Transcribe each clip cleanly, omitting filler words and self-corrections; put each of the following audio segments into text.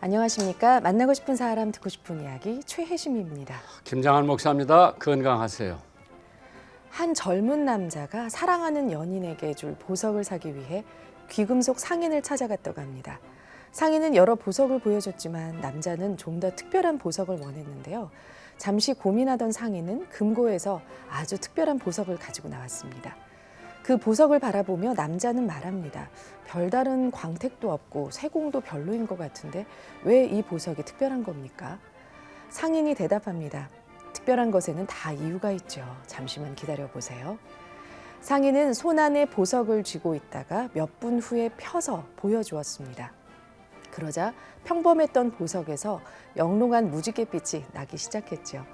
안녕하십니까. 만나고 싶은 사람 듣고 싶은 이야기 최혜심입니다. 김장한 목사입니다. 건강하세요. 한 젊은 남자가 사랑하는 연인에게 줄 보석을 사기 위해 귀금속 상인을 찾아갔다고 합니다. 상인은 여러 보석을 보여줬지만 남자는 좀 더 특별한 보석을 원했는데요. 잠시 고민하던 상인은 금고에서 아주 특별한 보석을 가지고 나왔습니다. 그 보석을 바라보며 남자는 말합니다. 별다른 광택도 없고 세공도 별로인 것 같은데 왜 이 보석이 특별한 겁니까? 상인이 대답합니다. 특별한 것에는 다 이유가 있죠. 잠시만 기다려보세요. 상인은 손 안에 보석을 쥐고 있다가 몇 분 후에 펴서 보여주었습니다. 그러자 평범했던 보석에서 영롱한 무지갯빛이 나기 시작했죠.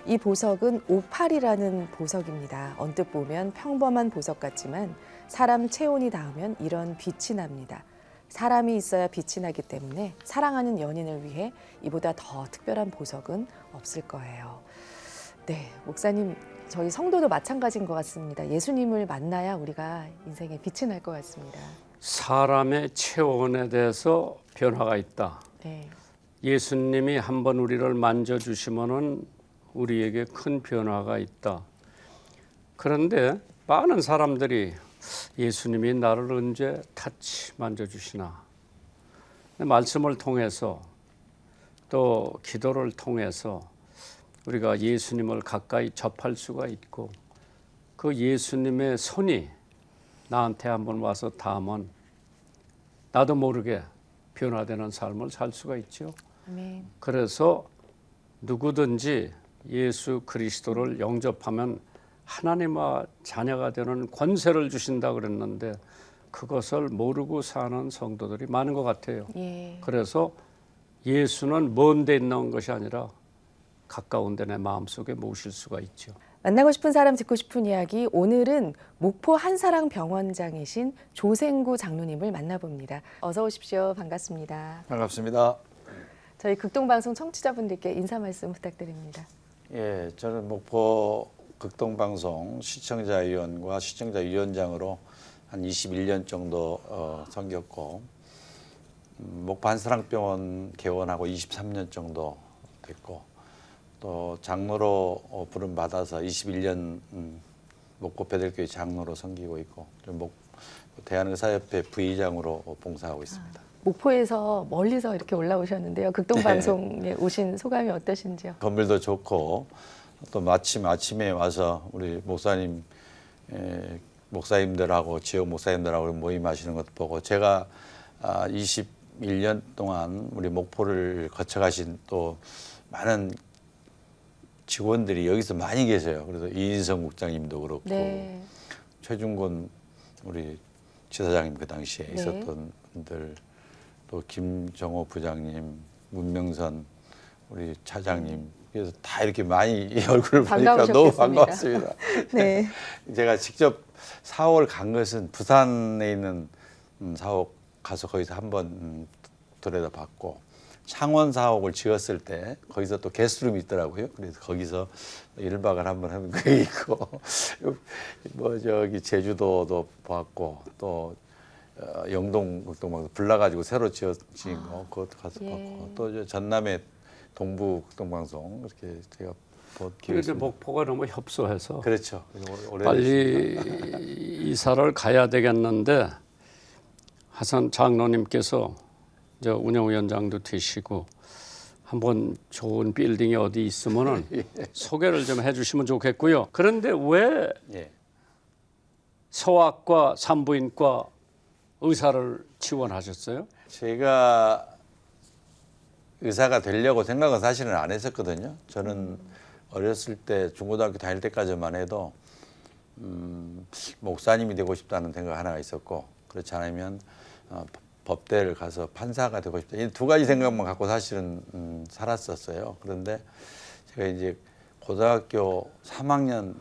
이 보석은 오팔이라는 보석입니다. 언뜻 보면 평범한 보석 같지만 사람 체온이 닿으면 이런 빛이 납니다. 사람이 있어야 빛이 나기 때문에 사랑하는 연인을 위해 이보다 더 특별한 보석은 없을 거예요. 네, 목사님, 저희 성도도 마찬가지인 것 같습니다. 예수님을 만나야 우리가 인생에 빛이 날 것 같습니다. 사람의 체온에 대해서 변화가 있다. 네. 예수님이 한번 우리를 만져주시면은 우리에게 큰 변화가 있다. 그런데 많은 사람들이 예수님이 나를 언제 만져주시나. 말씀을 통해서 또 기도를 통해서 우리가 예수님을 가까이 접할 수가 있고 그 예수님의 손이 나한테 한번 와서 닿으면 나도 모르게 변화되는 삶을 살 수가 있죠. 아멘. 그래서 누구든지 예수 그리스도를 영접하면 하나님의 자녀가 되는 권세를 주신다 그랬는데 그것을 모르고 사는 성도들이 많은 것 같아요. 예. 그래서 예수는 먼 데 있는 것이 아니라 가까운 데 내 마음속에 모실 수가 있죠. 만나고 싶은 사람 듣고 싶은 이야기, 오늘은 목포 한사랑 병원장이신 조생구 장로님을 만나봅니다. 어서 오십시오. 반갑습니다. 반갑습니다. 저희 극동방송 청취자분들께 인사 말씀 부탁드립니다. 예, 저는 목포 극동방송 시청자위원과 시청자위원장으로 한 21년 정도 섬겼고 목포 한사랑병원 개원하고 23년 정도 됐고 또 장로로 부름받아서 21년 목포 베들교회 장로로 섬기고 있고 대한의사협회 부의장으로 봉사하고 있습니다. 목포에서 멀리서 이렇게 올라오셨는데요. 극동방송에 오신 소감이 어떠신지요? 건물도 좋고 또 마침 아침에 와서 우리 목사님들하고 지역 목사님들하고 모임하시는 것도 보고 제가 21년 동안 우리 목포를 거쳐가신 또 많은 직원들이 여기서 많이 계세요. 그래서 이인성 국장님도 그렇고 네. 최중곤 우리 지사장님 그 당시에 네. 있었던 분들 또 김정호 부장님, 문명선 우리 차장님 그래서 다 이렇게 많이 얼굴을 보니까 너무 반갑습니다. 네. 제가 직접 사옥을 간 것은 부산에 있는 사옥 가서 거기서 한번 들여다봤고 창원 사옥을 지었을 때 거기서 또 게스트룸이 있더라고요. 그래서 거기서 1박을 한번 하면 그게 있고 뭐 저기 제주도도 봤고 또 영동 극동방송 불나가지고 새로 지어진 거 그것도 가서 예. 봤고 또 저 전남의 동부 극동방송 이렇게 제가 본 기억이 그런데 있습니다. 목포가 너무 협소해서 그렇죠. 빨리 이사를 가야 되겠는데 하선 장로님께서 저 운영위원장도 되시고 한번 좋은 빌딩이 어디 있으면은 소개를 좀 해주시면 좋겠고요. 그런데 왜 예. 소아과 산부인과 의사를 지원하셨어요? 제가 의사가 되려고 생각은 사실은 안 했었거든요. 저는 어렸을 때 중고등학교 다닐 때까지만 해도 목사님이 되고 싶다는 생각 하나가 있었고 그렇지 않으면 법대를 가서 판사가 되고 싶다. 이 두 가지 생각만 갖고 사실은 살았었어요. 그런데 제가 이제 고등학교 3학년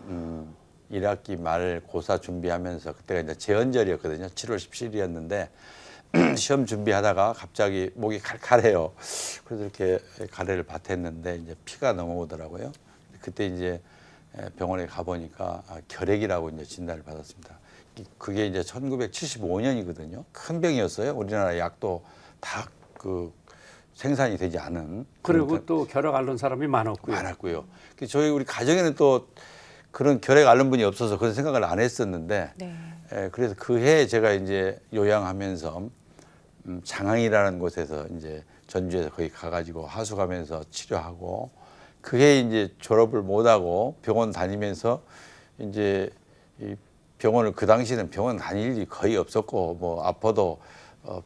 1학기 말 고사 준비하면서 그때가 이제 제헌절이었거든요. 7월 17일이었는데 시험 준비하다가 갑자기 목이 칼칼해요. 그래서 이렇게 가래를 밭했는데 이제 피가 넘어오더라고요. 그때 이제 병원에 가보니까 결핵이라고 이제 진단을 받았습니다. 그게 이제 1975년이거든요. 큰 병이었어요. 우리나라 약도 다 그 생산이 되지 않은 그리고 또 결핵 앓는 사람이 많았고요. 많았고요. 저희 우리 가정에는 또 그런 결핵 앓는 분이 없어서 그런 생각을 안 했었는데 네. 그래서 그 해에 제가 이제 요양하면서 장항이라는 곳에서 이제 전주에서 거기 가가지고 하숙하면서 치료하고 그 해에 이제 졸업을 못하고 병원 다니면서 이제 이 병원을 그 당시에는 병원 다닐 일이 거의 없었고 뭐 아파도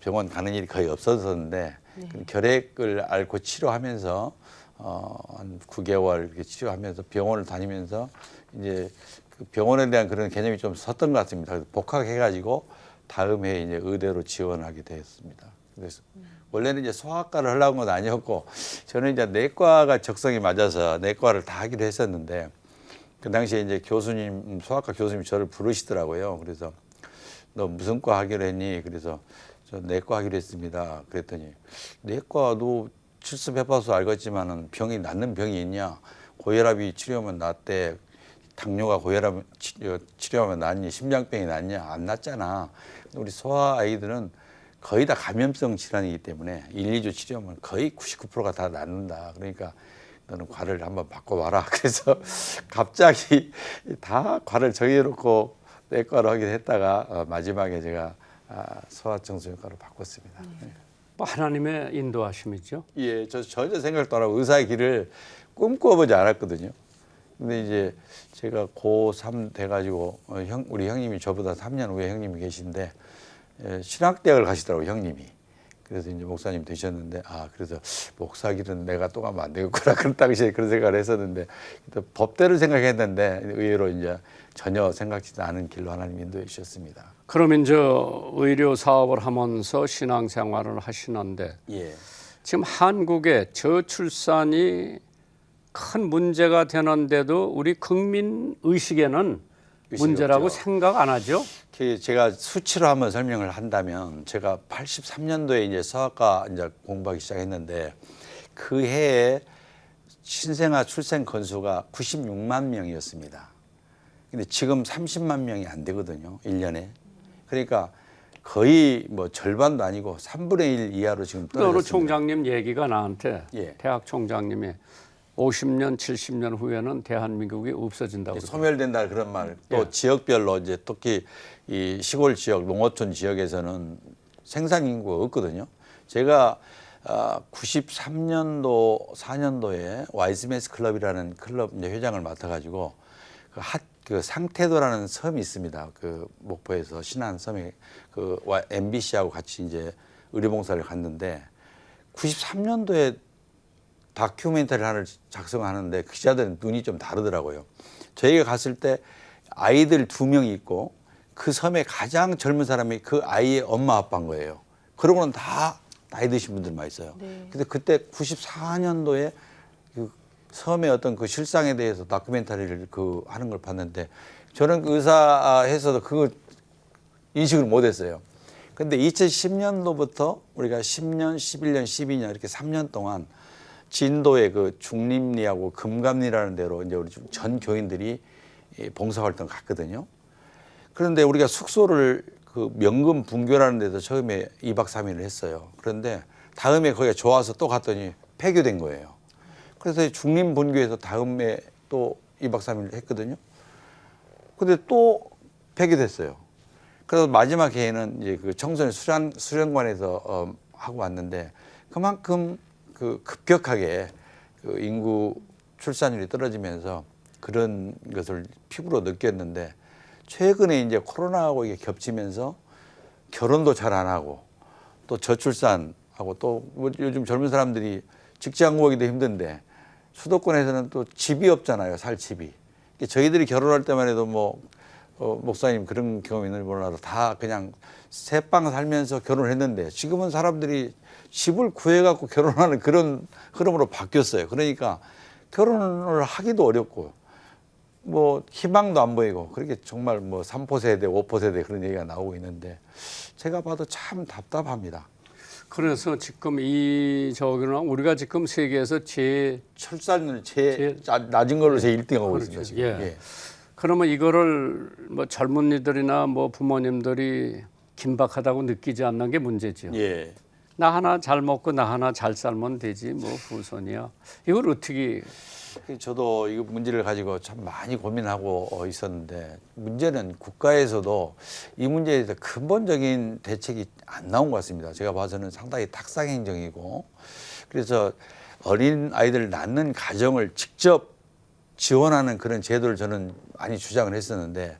병원 가는 일이 거의 없었었는데 결핵을 앓고 치료하면서 한 9개월 이렇게 치료하면서 병원을 다니면서 이제 그 병원에 대한 그런 개념이 좀 섰던 것 같습니다. 그래서 복학해가지고 다음 해에 이제 의대로 지원하게 되었습니다. 그래서 원래는 이제 소아과를 하려고 한 건 아니었고 저는 이제 내과가 적성이 맞아서 내과를 다 하기로 했었는데 그 당시에 이제 교수님, 소아과 교수님이 저를 부르시더라고요. 그래서 너 무슨 과 하기로 했니? 그래서 저 내과 하기로 했습니다. 그랬더니 내과도 실습해봐서 알겠지만은 병이 낫는 병이 있냐? 고혈압이 치료하면 낫대. 당뇨가 고혈압 치료하면 낫니? 심장병이 낫냐? 안 낫잖아. 우리 소아 아이들은 거의 다 감염성 질환이기 때문에 1, 2주 치료하면 거의 99%가 다 낫는다. 그러니까 너는 과를 한번 바꿔봐라. 그래서 갑자기 다 과를 정해놓고 내과로 하기로 했다가 마지막에 제가 소아청소년과로 바꿨습니다. 뭐 하나님의 인도하심이죠. 예, 저 전혀 생각도 안 하고 의사의 길을 꿈꿔보지 않았거든요. 근데 이제 제가 고3 돼가지고 우리 형님이 저보다 3년 후에 형님이 계신데 신학대학을 가시더라고요, 형님이. 그래서 이제 목사님 되셨는데 그래서 목사 길은 내가 또 가면 안 되겠구나. 그런 당시에 그런 생각을 했었는데 법대를 생각했는데 의외로 이제 전혀 생각지도 않은 길로 하나님 인도해 주셨습니다. 그러면 의료 사업을 하면서 신앙생활을 하시는데 예. 지금 한국의 저출산이 큰 문제가 되는데도 우리 국민 의식에는 문제라고 없죠. 생각 안 하죠? 제가 수치로 한번 설명을 한다면 제가 83년도에 이제 서학과 이제 공부하기 시작했는데 그 해에 신생아 출생 건수가 96만 명이었습니다. 근데 지금 30만 명이 안 되거든요, 1년에. 그러니까 거의 뭐 절반도 아니고 3분의 1 이하로 지금 떨어졌습니다. 어느 총장님 얘기가 나한테 예. 대학 총장님이 50년, 70년 후에는 대한민국이 없어진다고. 소멸된다 그런 말. 또 예. 지역별로 이제 특히 이 시골 지역, 농어촌 지역에서는 생산 인구가 없거든요. 제가 93년도, 4년도에 와이즈메스 클럽이라는 클럽 이제 회장을 맡아가지고 그 상태도라는 섬이 있습니다. 그 목포에서 신안 섬에 그 MBC하고 같이 이제 의료봉사를 갔는데 93년도에 다큐멘터리 하나를 작성하는데 그 기자들은 눈이 좀 다르더라고요. 저희가 갔을 때 아이들 2명이 있고 그 섬에 가장 젊은 사람이 그 아이의 엄마 아빠인 거예요. 그러고는 다 나이 드신 분들만 있어요. 네. 근데 그때 94년도에 그 섬의 어떤 그 실상에 대해서 다큐멘터리를 하는 걸 봤는데 저는 의사해서도 그걸 인식을 못했어요. 근데 2010년도부터 우리가 10년, 11년, 12년 이렇게 3년 동안 진도의 그 중림리하고 금감리라는 데로 이제 우리 전 교인들이 봉사활동 갔거든요. 그런데 우리가 숙소를 그 명금 분교라는 데서 처음에 2박 3일을 했어요. 그런데 다음에 거기가 좋아서 또 갔더니 폐교된 거예요. 그래서 중림 분교에서 다음에 또 2박 3일을 했거든요. 근데 또 폐교됐어요. 그래서 마지막 해에는 이제 그 청소년 수련관에서 하고 왔는데 그만큼 그 급격하게 그 인구 출산율이 떨어지면서 그런 것을 피부로 느꼈는데 최근에 이제 코로나하고 이게 겹치면서 결혼도 잘 안 하고 또 저출산하고 또 뭐 요즘 젊은 사람들이 직장 구하기도 힘든데 수도권에서는 또 집이 없잖아요, 살 집이. 저희들이 결혼할 때만 해도 뭐 목사님 그런 경험 있는지 몰라도 다 그냥 새빵 살면서 결혼을 했는데 지금은 사람들이 집을 구해갖고 결혼하는 그런 흐름으로 바뀌었어요. 그러니까 결혼을 하기도 어렵고 뭐 희망도 안 보이고 그렇게 정말 뭐 3포 세대, 5포 세대 그런 얘기가 나오고 있는데 제가 봐도 참 답답합니다. 그래서 지금 우리가 지금 세계에서 출산율 낮은 걸로 제 1등하고 그렇죠. 있습니다. 지금. 예. 예. 그러면 이거를 뭐 젊은이들이나 뭐 부모님들이 긴박하다고 느끼지 않는 게 문제죠. 예. 나 하나 잘 먹고 나 하나 잘 살면 되지 뭐 후손이야. 이걸 어떻게 저도 이 문제를 가지고 참 많이 고민하고 있었는데 문제는 국가에서도 이 문제에 대해서 근본적인 대책이 안 나온 것 같습니다. 제가 봐서는 상당히 탁상행정이고 그래서 어린 아이들 낳는 가정을 직접 지원하는 그런 제도를 저는 많이 주장을 했었는데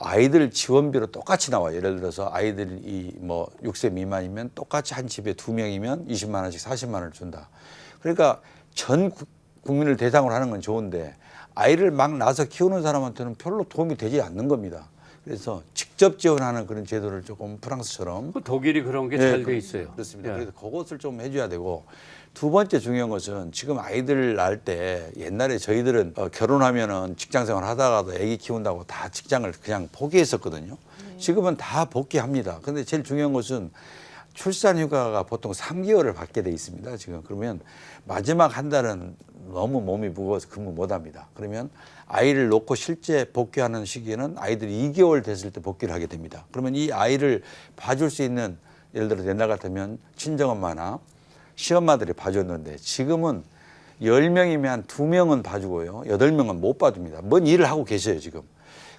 아이들 지원비로 똑같이 나와요. 예를 들어서 아이들이 뭐 6세 미만이면 똑같이 한 집에 2명이면 20만 원씩 40만 원을 준다. 그러니까 전 국민을 대상으로 하는 건 좋은데 아이를 막 낳아서 키우는 사람한테는 별로 도움이 되지 않는 겁니다. 그래서 직접 지원하는 그런 제도를 조금 프랑스처럼 독일이 그런 게 잘 돼 있어요. 그렇습니다. 예. 그래서 그것을 좀 해줘야 되고 두 번째 중요한 것은 지금 아이들 낳을 때 옛날에 저희들은 결혼하면은 직장생활 하다가도 아기 키운다고 다 직장을 그냥 포기했었거든요. 지금은 다 복귀합니다. 근데 제일 중요한 것은 출산휴가가 보통 3개월을 받게 돼 있습니다. 지금 그러면 마지막 한 달은 너무 몸이 무거워서 근무 못 합니다. 그러면 아이를 놓고 실제 복귀하는 시기에는 아이들이 2개월 됐을 때 복귀를 하게 됩니다. 그러면 이 아이를 봐줄 수 있는 예를 들어 옛날 같으면 친정엄마나 시엄마들이 봐줬는데 지금은 10명이면 2명은 봐주고요. 8명은 못 봐줍니다. 뭔 일을 하고 계셔요, 지금.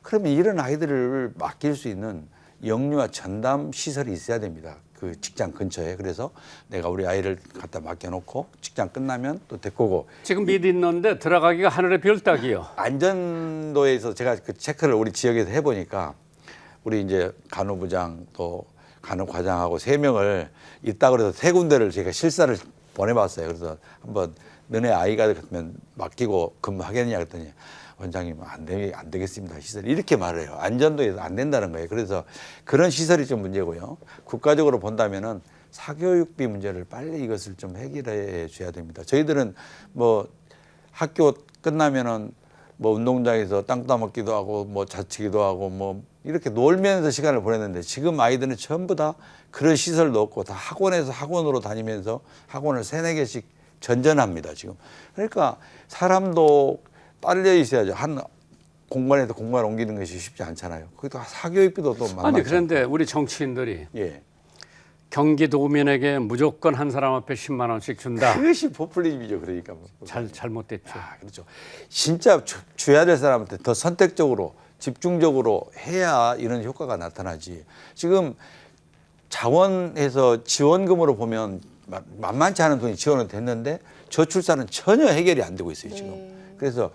그러면 이런 아이들을 맡길 수 있는 영유아 전담 시설이 있어야 됩니다. 그 직장 근처에. 그래서 내가 우리 아이를 갖다 맡겨놓고 직장 끝나면 또 데리고 오고. 지금 미리 있는데 들어가기가 하늘의 별 따기요. 안전도에서 제가 그 체크를 우리 지역에서 해보니까 우리 이제 간호부장 또 간호과장하고 3명을 있다 그래서 3군데를 제가 실사를 보내봤어요. 그래서 한번 너네 아이가 같으면 맡기고 근무하겠냐 그랬더니 원장님 안 되겠습니다. 시설이 이렇게 말해요. 안전도에서 안 된다는 거예요. 그래서 그런 시설이 좀 문제고요. 국가적으로 본다면은 사교육비 문제를 빨리 이것을 좀 해결해 줘야 됩니다. 저희들은 뭐 학교 끝나면은 뭐 운동장에서 땅 따먹기도 하고 뭐 자치기도 하고 뭐 이렇게 놀면서 시간을 보냈는데 지금 아이들은 전부 다 그런 시설도 없고 다 학원에서 학원으로 다니면서 학원을 3-4개씩 전전합니다. 지금. 그러니까 사람도 딸려 있어야죠. 한 공간에서 공간을 옮기는 것이 쉽지 않잖아요. 그것도 사교육비도 또 만만치 아니 그런데 우리 정치인들이 예. 경기도민에게 무조건 한 사람 앞에 10만 원씩 준다. 그것이 포퓰리즘이죠. 그러니까. 잘못됐죠. 그렇죠. 진짜 줘야 될 사람한테 더 선택적으로 집중적으로 해야 이런 효과가 나타나지. 지금 자원에서 지원금으로 보면 만만치 않은 돈이 지원은 됐는데 저출산은 전혀 해결이 안 되고 있어요. 지금. 그래서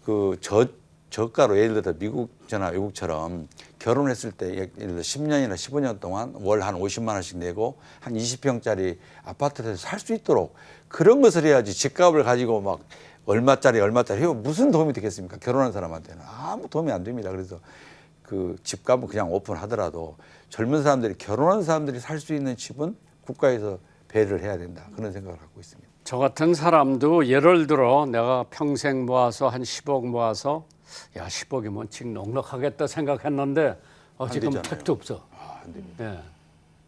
그 저가로 예를 들어 미국이나 외국처럼 결혼했을 때 예를 들어 10년이나 15년 동안 월 한 50만 원씩 내고 한 20평짜리 아파트에서 살 수 있도록 그런 것을 해야지 집값을 가지고 막 얼마짜리 무슨 도움이 되겠습니까? 결혼한 사람한테는 아무 도움이 안 됩니다. 그래서 그 집값은 그냥 오픈하더라도 젊은 사람들이 결혼한 사람들이 살 수 있는 집은 국가에서 배려를 해야 된다. 그런 생각을 갖고 있습니다. 저 같은 사람도 예를 들어 내가 평생 모아서 한 10억 모아서 야 10억이면 지금 넉넉하겠다 생각했는데 지금 되잖아요. 택도 없어. 안 됩니다. 예.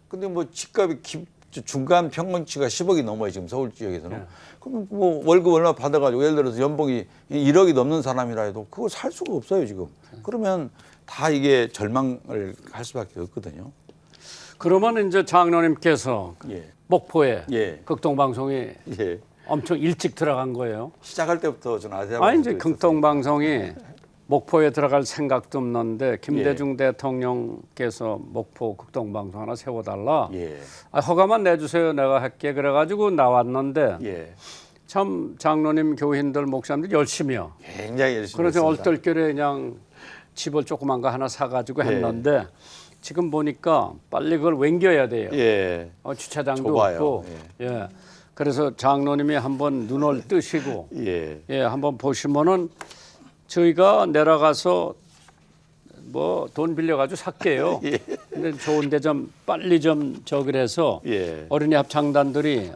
근데 뭐 집값이 중간 평균치가 10억이 넘어요. 지금 서울 지역에서는. 네. 그럼 뭐 월급 얼마 받아가지고 예를 들어서 연봉이 1억이 넘는 사람이라 해도 그걸 살 수가 없어요. 지금. 그러면 다 이게 절망을 할 수밖에 없거든요. 그러면 이제 장로님께서 예. 목포에 예. 극동방송이 예. 엄청 일찍 들어간 거예요. 시작할 때부터 저는 아세아 아 이제 극동방송이 목포에 들어갈 생각도 없는데 김대중 대통령께서 목포 극동방송 하나 세워달라. 예. 허가만 내주세요. 내가 할게. 그래가지고 나왔는데 예. 참 장로님 교인들 목사님들 열심히요. 굉장히 열심히 그래서 했습니다. 얼떨결에 그냥 집을 조그만 거 하나 사가지고 했는데 지금 보니까 빨리 그걸 옮겨야 돼요. 예. 주차장도 좁아요. 없고. 예. 그래서 장로님이 한번 눈을 뜨시고 예. 한번 보시면은 저희가 내려가서 뭐 돈 빌려가지고 살게요. 근데 좋은데 좀 빨리 좀 저기를 해서 예. 어린이 합창단들이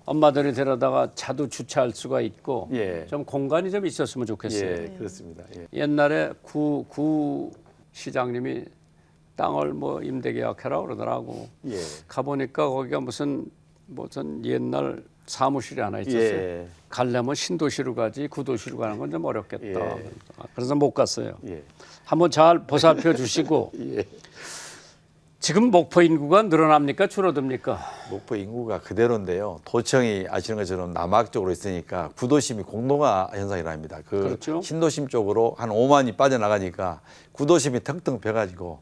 엄마들이 데려다가 차도 주차할 수가 있고 예. 좀 공간이 좀 있었으면 좋겠어요. 예. 그렇습니다. 예. 옛날에 구 시장님이 땅을 뭐 임대 계약해라 그러더라고. 예. 가보니까 거기가 무슨 옛날 사무실이 하나 있었어요. 예. 가려면 신도시로 가지 구도시로 가는 건 좀 어렵겠다. 예. 그래서 못 갔어요. 예. 한번 잘 보살펴 주시고 예. 지금 목포 인구가 늘어납니까 줄어듭니까? 목포 인구가 그대로인데요. 도청이 아시는 것처럼 남악 쪽으로 있으니까 구도심이 공동화 현상이 납니다. 그렇죠. 신도심 쪽으로 한 5만이 빠져나가니까 구도심이 腾腾 벼가지고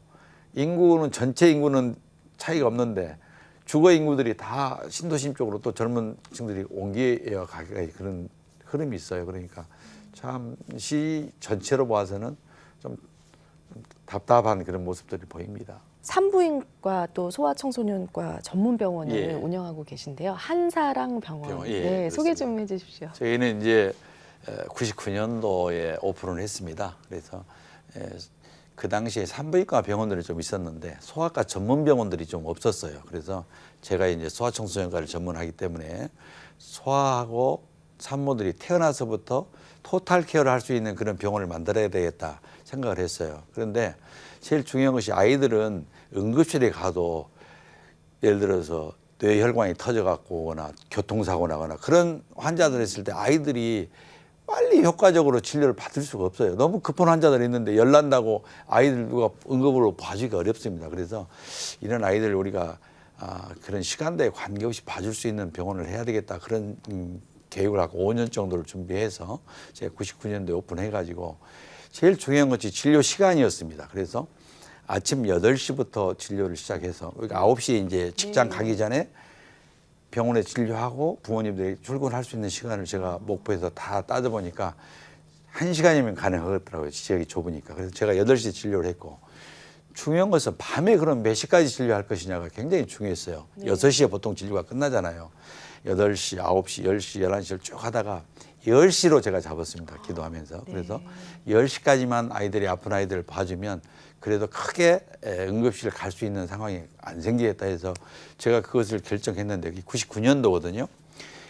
인구는 전체 인구는 차이가 없는데 주거 인구들이 다 신도심 쪽으로 또 젊은 층들이 옮겨 가게 그런 흐름이 있어요. 그러니까 참 시 전체로 봐서는 좀 답답한 그런 모습들이 보입니다. 산부인과 또 소아청소년과 전문 병원을 예. 운영하고 계신데요. 한사랑 병원. 병원, 예, 네, 소개 그렇습니다. 좀 해주십시오. 저희는 이제 99년도에 오픈을 했습니다. 그래서 그 당시에 산부인과 병원들이 좀 있었는데 소아과 전문 병원들이 좀 없었어요. 그래서 제가 이제 소아청소년과를 전문하기 때문에 소아하고 산모들이 태어나서부터 토탈 케어를 할 수 있는 그런 병원을 만들어야 되겠다 생각을 했어요. 그런데 제일 중요한 것이 아이들은 응급실에 가도 예를 들어서 뇌혈관이 터져갖고 오거나 교통사고 나거나 그런 환자들 있을 때 아이들이 빨리 효과적으로 진료를 받을 수가 없어요. 너무 급한 환자들이 있는데 열난다고 아이들 누가 응급으로 봐주기가 어렵습니다. 그래서 이런 아이들 우리가 그런 시간대에 관계없이 봐줄 수 있는 병원을 해야 되겠다. 그런 계획을 하고 5년 정도를 준비해서 제가 99년도에 오픈해가지고 제일 중요한 것이 진료 시간이었습니다. 그래서 아침 8시부터 진료를 시작해서 9시에 이제 직장 가기 전에 병원에 진료하고 부모님들이 출근할 수 있는 시간을 제가 목포에서 다 따져보니까 1시간이면 가능하더라고요. 지역이 좁으니까. 그래서 제가 8시에 진료를 했고 중요한 것은 밤에 그럼 몇 시까지 진료할 것이냐가 굉장히 중요했어요. 6시에 보통 진료가 끝나잖아요. 8시, 9시, 10시, 11시를 쭉 하다가 10시로 제가 잡았습니다. 기도하면서. 그래서 10시까지만 아이들이 아픈 아이들을 봐주면 그래도 크게 응급실 갈 수 있는 상황이 안 생기겠다 해서 제가 그것을 결정했는데 그게 99년도거든요.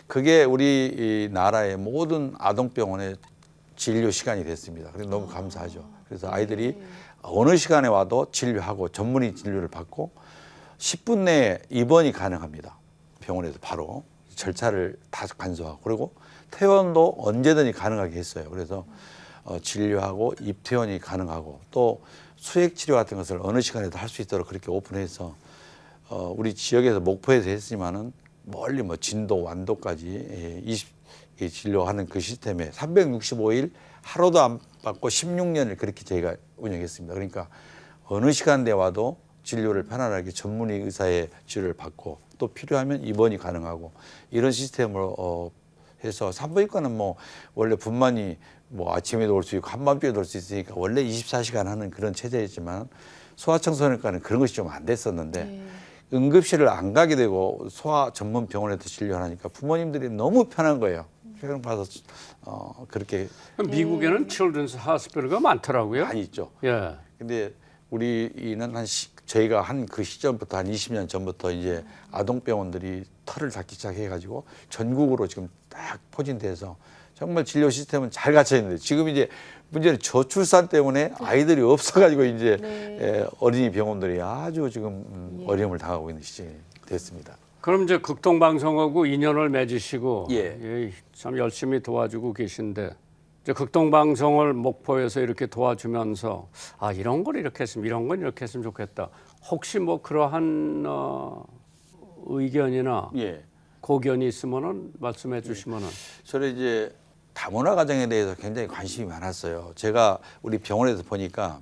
그게 우리 이 나라의 모든 아동병원의 진료 시간이 됐습니다. 그래서 너무 감사하죠. 그래서 아이들이 어느 시간에 와도 진료하고 전문의 진료를 받고 10분 내에 입원이 가능합니다. 병원에서 바로 절차를 다 간소하고 그리고 퇴원도 언제든지 가능하게 했어요. 그래서 진료하고 입퇴원이 가능하고 또 수액 치료 같은 것을 어느 시간에도 할 수 있도록 그렇게 오픈해서 우리 지역에서 목포에서 했지만은 멀리 뭐 진도 완도까지 진료하는 그 시스템에 365일 하루도 안 받고 16년을 그렇게 저희가 운영했습니다. 그러니까 어느 시간대 와도 진료를 편안하게 전문의 의사의 치료를 받고 또 필요하면 입원이 가능하고 이런 시스템으로 해서 산부인과는 뭐 원래 분만이 뭐 아침에도 올 수 있고 한밤중에도 올 수 있으니까 원래 24시간 하는 그런 체제였지만 소아청소년과는 그런 것이 좀 안 됐었는데 응급실을 안 가게 되고 소아 전문 병원에서 진료하니까 부모님들이 너무 편한 거예요. 최근 봐서 그렇게 미국에는 칠드런스 하스피털가 많더라고요. 많이 있죠. 예. 근데 우리는 저희가 한 그 시점부터 한 20년 전부터 이제 아동병원들이 털을 닫기 시작해가지고 전국으로 지금 딱 포진돼서 정말 진료 시스템은 잘 갖춰 있는데 지금 이제 문제는 저출산 때문에 아이들이 없어가지고 이제 어린이 병원들이 아주 지금 어려움을 당하고 있는 시점이 됐습니다. 그럼 이제 극동방송하고 인연을 맺으시고 예. 참 열심히 도와주고 계신데 이제 극동방송을 목포에서 이렇게 도와주면서 이런 걸 이렇게 했으면 이런 건 이렇게 했으면 좋겠다. 혹시 뭐 그러한 의견이나 고견이 있으면은 말씀해 주시면은 저는 이제 다문화 가정에 대해서 굉장히 관심이 많았어요. 제가 우리 병원에서 보니까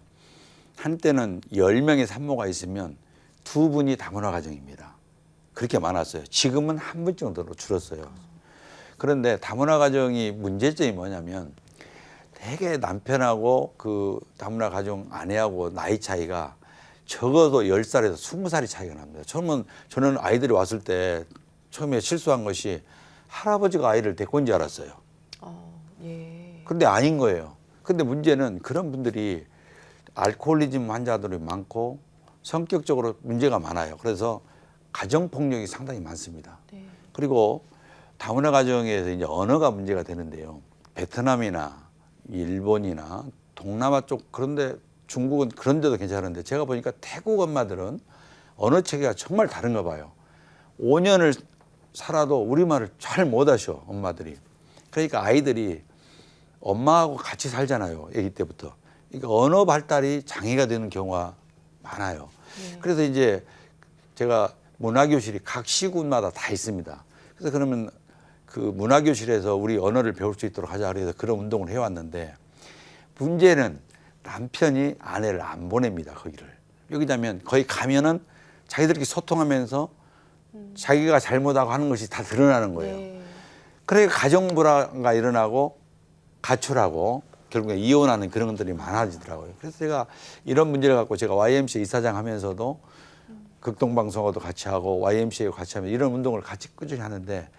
한때는 10명의 산모가 있으면 2분이 다문화 가정입니다. 그렇게 많았어요. 지금은 1분 정도로 줄었어요. 그런데 다문화 가정이 문제점이 뭐냐면 되게 남편하고 그 다문화 가정 아내하고 나이 차이가 적어도 10살에서 20살이 차이가 납니다. 저는 아이들이 왔을 때 처음에 실수한 것이 할아버지가 아이를 데리고 온 줄 알았어요. 근데 아닌 거예요. 근데 문제는 그런 분들이 알코올리즘 환자들이 많고 성격적으로 문제가 많아요. 그래서 가정폭력이 상당히 많습니다. 그리고 다문화 가정에서 이제 언어가 문제가 되는데요. 베트남이나 일본이나 동남아 쪽 그런데 중국은 그런 데도 괜찮은데 제가 보니까 태국 엄마들은 언어 체계가 정말 다른가 봐요. 5년을 살아도 우리말을 잘 못 하셔 엄마들이. 그러니까 아이들이 엄마하고 같이 살잖아요. 아기 때부터. 그러니까 언어 발달이 장애가 되는 경우가 많아요. 그래서 이제 제가 문화교실이 각 시군마다 다 있습니다. 그래서 그러면 그 문화교실에서 우리 언어를 배울 수 있도록 하자 그래서 그런 운동을 해왔는데 문제는 남편이 아내를 안 보냅니다. 거기를. 여기자면 거기 가면은 자기들끼리 소통하면서 자기가 잘못하고 하는 것이 다 드러나는 거예요. 네. 그러니까 가정불화가 일어나고 가출하고 결국에 이혼하는 그런 것들이 많아지더라고요. 그래서 제가 이런 문제를 갖고 제가 YMCA 이사장 하면서도 극동방송하고도 같이 하고 YMCA 같이 하면 이런 운동을 같이 꾸준히 하는데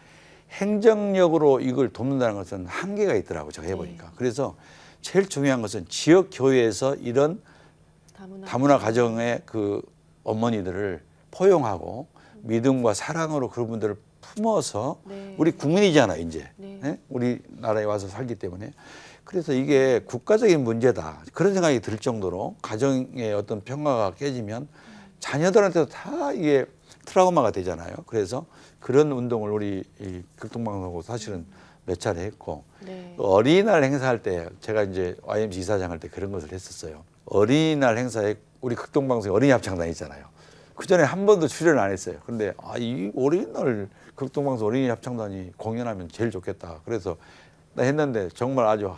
행정력으로 이걸 돕는다는 것은 한계가 있더라고요. 제가 해보니까. 그래서 제일 중요한 것은 지역 교회에서 이런 다문화 가정의 그 어머니들을 포용하고 믿음과 사랑으로 그분들을 품어서 네. 우리 국민이잖아요, 이제. 네. 예? 우리나라에 와서 살기 때문에. 그래서 이게 국가적인 문제다. 그런 생각이 들 정도로 가정의 어떤 평화가 깨지면 자녀들한테도 다 이게 트라우마가 되잖아요. 그래서 그런 운동을 우리 이 극동방송하고 사실은 몇 차례 했고 네. 또 어린이날 행사할 때 제가 이제 YMC 이사장 할 때 그런 것을 했었어요. 어린이날 행사에 우리 극동방송에 어린이 합창단 있잖아요. 그 전에 한 번도 출연을 안 했어요. 근데 이 어린이날 극동방송 어린이 합창단이 공연하면 제일 좋겠다. 그래서 나 했는데 정말 아주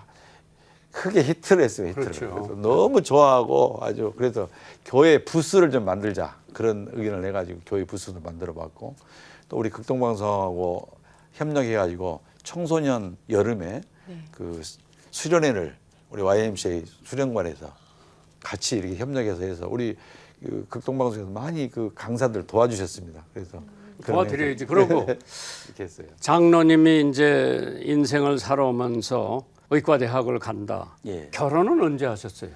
크게 히트를 했어요. 히트를. 그렇죠. 그래서 너무 좋아하고 아주 그래서 교회 부스를 좀 만들자 그런 의견을 내가지고 교회 부스도 만들어봤고 또 우리 극동방송하고 협력해가지고 청소년 여름에 네. 그 수련회를 우리 YMCA 수련관에서 같이 이렇게 협력해서 해서 우리 그 극동방송에서 많이 그 강사들 도와주셨습니다. 그래서 도와드려야지. 그러고 이렇게 했어요. 장로님이 이제 인생을 살아오면서 의과대학을 간다. 예. 결혼은 언제 하셨어요?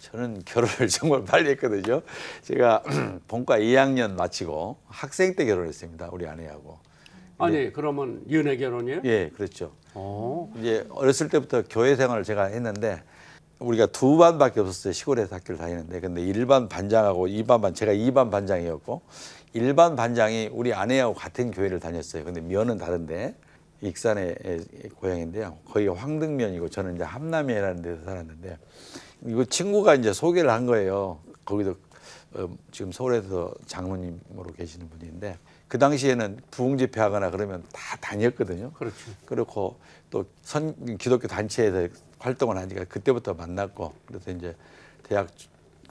저는 결혼을 정말 빨리 했거든요. 제가 본과 2학년 마치고 학생 때 결혼했습니다. 우리 아내하고. 아니 그러면 연애 결혼이에요? 예, 그렇죠. 어. 이제 어렸을 때부터 교회 생활을 제가 했는데 우리가 두 반밖에 없었어요. 시골에서 학교를 다니는데. 근데 일반 반장하고 2반 반 제가 2반 반장이었고 일반 반장이 우리 아내하고 같은 교회를 다녔어요. 근데 면은 다른데 익산의 고향인데요. 거기가 황등면이고 저는 이제 함남이라는 데서 살았는데 이거 친구가 이제 소개를 한 거예요. 거기도 지금 서울에서 장로님으로 계시는 분인데 그 당시에는 부흥 집회하거나 그러면 다 다녔거든요. 그렇죠. 그렇고 또 기독교 단체에서 활동을 하니까 그때부터 만났고 그래서 이제 대학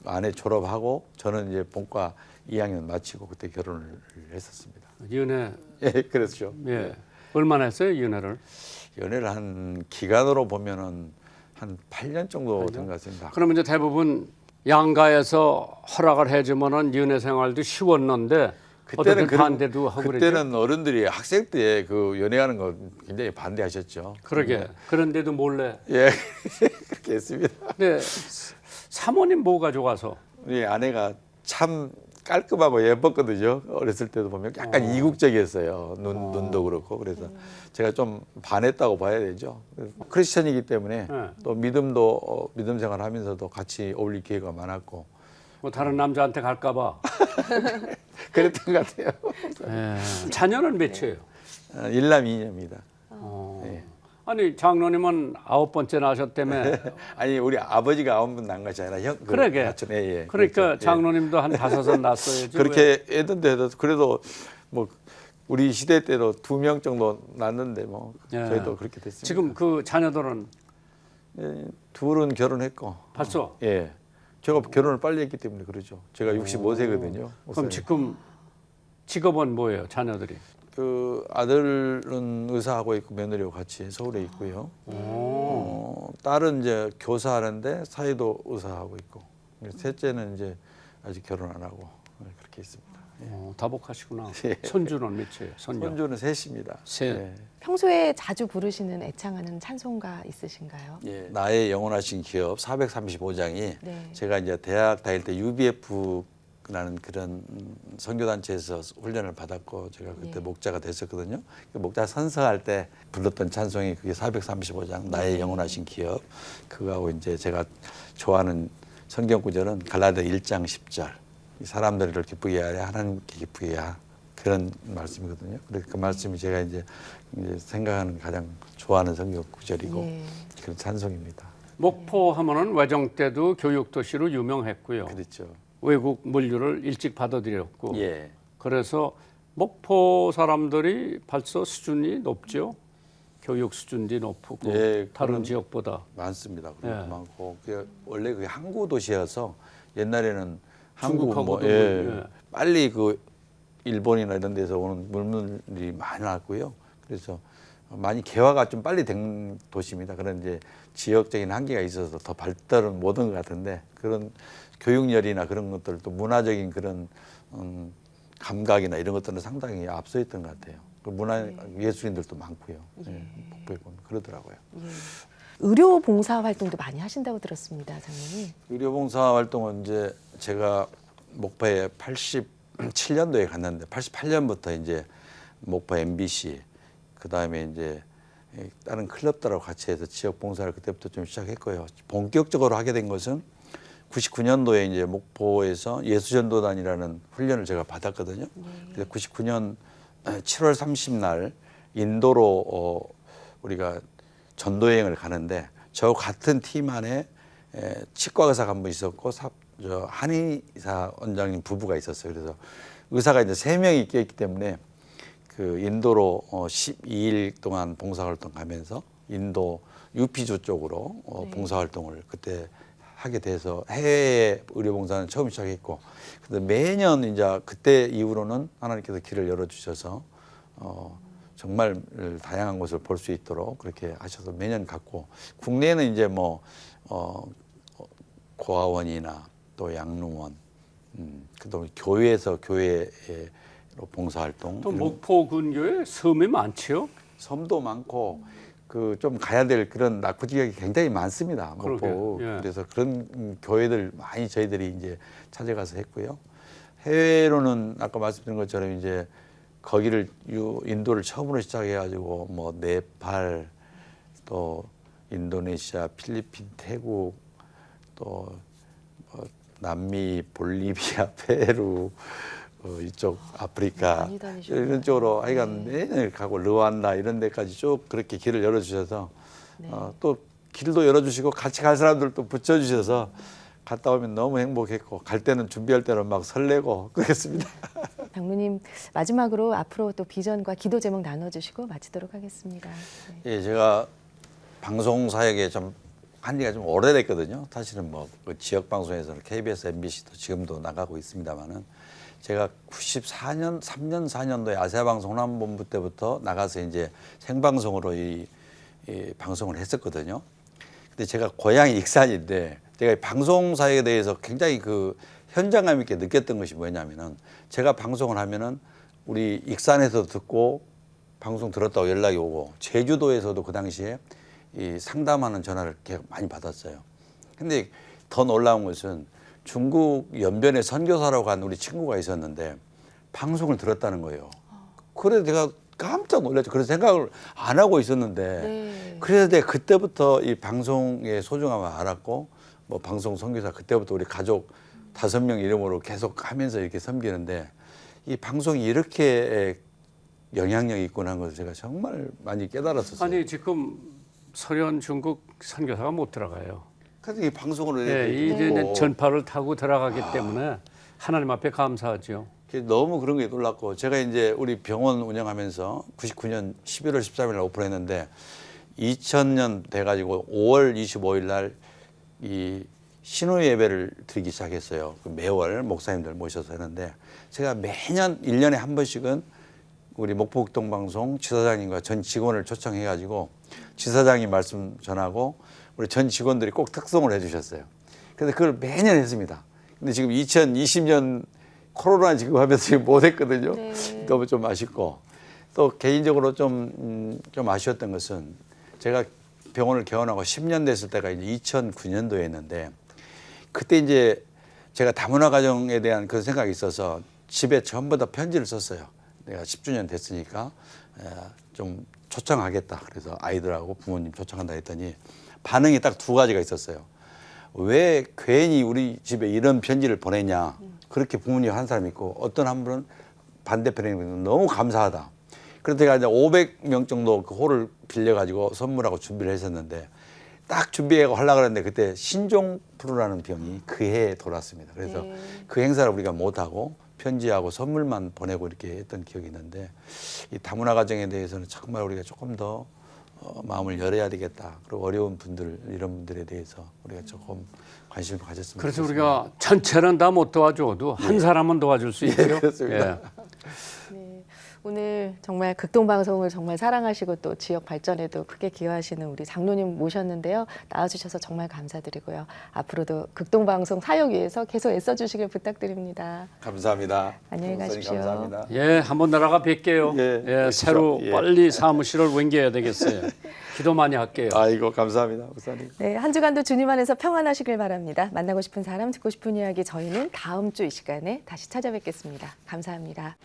안에 졸업하고 저는 이제 본과 2학년 마치고 그때 결혼을 했었습니다. 연애 예, 그랬죠. 예. 얼마나 했어요 연애를? 연애를 한 기간으로 보면은 한 8년 정도 된 것 같습니다. 그러면 이제 대부분 양가에서 허락을 해주면은 연애 생활도 쉬웠는데 어떤 반대도 하고 그때는 어른들이 학생 때 그 연애하는 거 굉장히 반대하셨죠. 그러게. 그런데도 몰래. 예, 그렇게 했습니다. 근데 사모님 뭐가 좋아서? 우리 아내가 참 깔끔하고 예뻤거든요. 어렸을 때도 보면 약간 이국적이었어요. 눈도 그렇고 그래서 제가 좀 반했다고 봐야 되죠. 크리스천이기 때문에 네. 또 믿음도 믿음 생활하면서도 같이 어울릴 기회가 많았고 뭐 다른 남자한테 갈까봐. 그랬던 것 같아요. 예. 자녀는 몇이에요? 일남 이녀입니다. 예. 아니 장로님은 9번째 낳으셨다며. 아니 우리 아버지가 9분 낳은 것이 아니라 형 그러게. 사촌, 예, 그러니까 그렇죠. 예. 장로님도 한 5은 낳았어야지. 그렇게 했는데 그래도 뭐 우리 시대 때도 2명 정도 낳았는데 뭐 예. 저희도 그렇게 됐습니다. 지금 그 자녀들은 예, 둘은 결혼했고 벌써? 예. 제가 결혼을 빨리 했기 때문에 그러죠. 제가 65세거든요. 그럼 지금 직업은 뭐예요 자녀들이? 그 아들은 의사하고 있고 며느리하고 같이 서울에 있고요. 딸은 이제 교사하는데 사이도 의사하고 있고 셋째는 이제 아직 결혼 안 하고 그렇게 있습니다. 다복하시구나. 예. 손주는 몇이에요? 손주는 셋입니다. 셋. 예. 평소에 자주 부르시는 애창하는 찬송가 있으신가요? 예. 나의 영원하신 기업 435장이 네. 제가 이제 대학 다닐 때 UBF라는 그런 선교단체에서 훈련을 받았고 제가 그때 네. 목자가 됐었거든요. 그 목자 선서할 때 불렀던 찬송이 그게 435장 나의 영원하신 기업 그거하고 이제 제가 좋아하는 성경 구절은 갈라디아 1장 10절 이 사람들을 기쁘게 하려 하나님께 기쁘게 하 그런 말씀이거든요. 그래서 그 말씀이 제가 이제 생각하는 가장 좋아하는 성경 구절이고 예. 그런 찬송입니다. 목포 하면은 외정 때도 교육 도시로 유명했고요. 그렇죠. 외국 물류를 일찍 받아들였고 예. 그래서 목포 사람들이 벌써 수준이 높죠. 교육 수준이 높고 예, 다른 그런- 지역보다. 많습니다. 그런 예. 것도 많고 원래 그 항구 도시여서 옛날에는 항구 중국하고도 예. 빨리 그 일본이나 이런 데서 오는 물물이 많이 나왔고요. 그래서 많이 개화가 좀 빨리 된 도시입니다. 그런 이제 지역적인 한계가 있어서 더 발달은 못한 것 같은데 그런 교육열이나 그런 것들 또 문화적인 그런 감각이나 이런 것들은 상당히 앞서 있던 것 같아요. 그 문화 예술인들도 많고요. 예. 북부에 보면 그러더라고요. 의료 봉사 활동도 많이 하신다고 들었습니다, 장로님. 의료봉사 활동은 이제 제가 목포에 87년도에 갔는데 88년부터 이제 목포 MBC 그 다음에 이제 다른 클럽들하고 같이 해서 지역 봉사를 그때부터 좀 시작했고요. 본격적으로 하게 된 것은 99년도에 이제 목포에서 예수전도단이라는 훈련을 제가 받았거든요. 그래서 99년 7월 30날 인도로 우리가 전도 여행을 가는데 저 같은 팀 안에 치과 의사가 한 분 있었고 저 한의사 원장님 부부가 있었어요. 그래서 의사가 이제 3명이 껴있기 때문에 그 인도로 12일 동안 봉사활동 가면서 인도 유피주 쪽으로 봉사활동을 그때 하게 돼서 해외 의료봉사는 처음 시작했고, 근데 매년 이제 그때 이후로는 하나님께서 길을 열어주셔서 정말 다양한 것을 볼 수 있도록 그렇게 하셔서 매년 갔고, 국내에는 이제 뭐 고아원이나 또 양로원, 그다음에 교회에서 교회로 봉사활동, 또 목포 근교에 섬이 많지요. 섬도 많고 그 좀 가야 될 그런 낙후 지역이 굉장히 많습니다. 목포. 그러게요. 예. 그래서 그런 교회들 많이 저희들이 이제 찾아가서 했고요. 해외로는 아까 말씀드린 것처럼 이제 거기를 인도를 처음으로 시작해가지고 뭐 네팔, 또 인도네시아, 필리핀, 태국, 또 남미, 볼리비아, 페루, 이쪽 아프리카 많이 다니셨네요. 이런 쪽으로 하여간 내내 가고 르완다 이런 데까지 쭉 그렇게 길을 열어주셔서 또 길도 열어주시고 같이 갈 사람들도 붙여주셔서 갔다 오면 너무 행복했고, 갈 때는 준비할 때는 막 설레고 그랬습니다. 장로님, 마지막으로 앞으로 또 비전과 기도 제목 나눠주시고 마치도록 하겠습니다. 네. 예, 제가 방송 사역에 좀 한 지가 좀 오래됐거든요. 사실은 뭐 그 지역 방송에서는 KBS, MBC도 지금도 나가고 있습니다만은 제가 94년, 3년, 4년도에 아시아 방송 호남본부 때부터 나가서 이제 생방송으로 이 방송을 했었거든요. 근데 제가 고향이 익산인데 제가 이 방송 사역에 대해서 굉장히 그 현장감 있게 느꼈던 것이 뭐냐면은 제가 방송을 하면은 우리 익산에서 듣고 방송 들었다고 연락이 오고, 제주도에서도 그 당시에 이 상담하는 전화를 계속 많이 받았어요. 근데 더 놀라운 것은 중국 연변에 선교사라고 간 우리 친구가 있었는데 방송을 들었다는 거예요. 그래서 제가 깜짝 놀랐죠. 그래서 생각을 안 하고 있었는데 네. 그래서 내가 그때부터 이 방송의 소중함을 알았고, 뭐 방송 선교사 그때부터 우리 가족 5명 이름으로 계속 하면서 이렇게 섬기는데 이 방송이 이렇게 영향력이 있구나 하는 것을 제가 정말 많이 깨달았었어요. 아니 지금 서련 중국 선교사가 못 들어가요. 그래서 이 방송을 예, 이렇게 이제 듣고 전파를 타고 들어가기 때문에 하나님 앞에 감사하죠. 너무 그런 게 놀랐고, 제가 이제 우리 병원 운영하면서 99년 11월 13일 날 오픈했는데 2000년 돼가지고 5월 25일 날 이 신호 예배를 드리기 시작했어요. 매월 목사님들 모셔서 하는데 제가 매년 1년에 한 번씩은 우리 목포극동방송 지사장님과 전 직원을 초청해가지고 지사장이 말씀 전하고 우리 전 직원들이 꼭 특송을 해주셨어요. 그래서 그걸 매년 했습니다. 근데 지금 2020년 코로나 지금 하면서 지금 못 했거든요. 네. 너무 좀 아쉽고, 또 개인적으로 좀 아쉬웠던 것은 제가 병원을 개원하고 10년 됐을 때가 이제 2009년도였는데 그때 이제 제가 다문화 가정에 대한 그런 생각이 있어서 집에 전부 다 편지를 썼어요. 내가 10주년 됐으니까 좀 초청하겠다. 그래서 아이들하고 부모님 초청한다 했더니 반응이 딱 2가지가 있었어요. 왜 괜히 우리 집에 이런 편지를 보내냐. 그렇게 부모님 한 사람 있고, 어떤 한 분은 반대편에 너무 감사하다. 그래서 제가 이제 500명 정도 그 홀을 빌려가지고 선물하고 준비를 했었는데 딱 준비하고 하려고 그랬는데 그때 신종플루라는 병이 그 해에 돌았습니다. 그래서 네. 그 행사를 우리가 못하고 편지하고 선물만 보내고 이렇게 했던 기억이 있는데 이 다문화 가정에 대해서는 정말 우리가 조금 더 마음을 열어야 되겠다. 그리고 어려운 분들 이런 분들에 대해서 우리가 조금 관심을 가졌으면 그래서 좋겠습니다. 우리가 전체는 다 못 도와줘도 한 사람은 도와줄 수 있죠. 그렇습니다. 네, 오늘 정말 극동방송을 정말 사랑하시고 또 지역 발전에도 크게 기여하시는 우리 장로님 모셨는데요. 나와주셔서 정말 감사드리고요. 앞으로도 극동방송 사역 위해서 계속 애써주시길 부탁드립니다. 감사합니다. 안녕히 목사님 가십시오. 감사합니다. 예, 한번 나라가 뵐게요. 예, 예, 새로 예. 빨리 사무실을 옮겨야 되겠어요. 기도 많이 할게요. 아이고 감사합니다, 목사님. 네, 한 주간도 주님 안에서 평안하시길 바랍니다. 만나고 싶은 사람, 듣고 싶은 이야기 저희는 다음 주 이 시간에 다시 찾아뵙겠습니다. 감사합니다.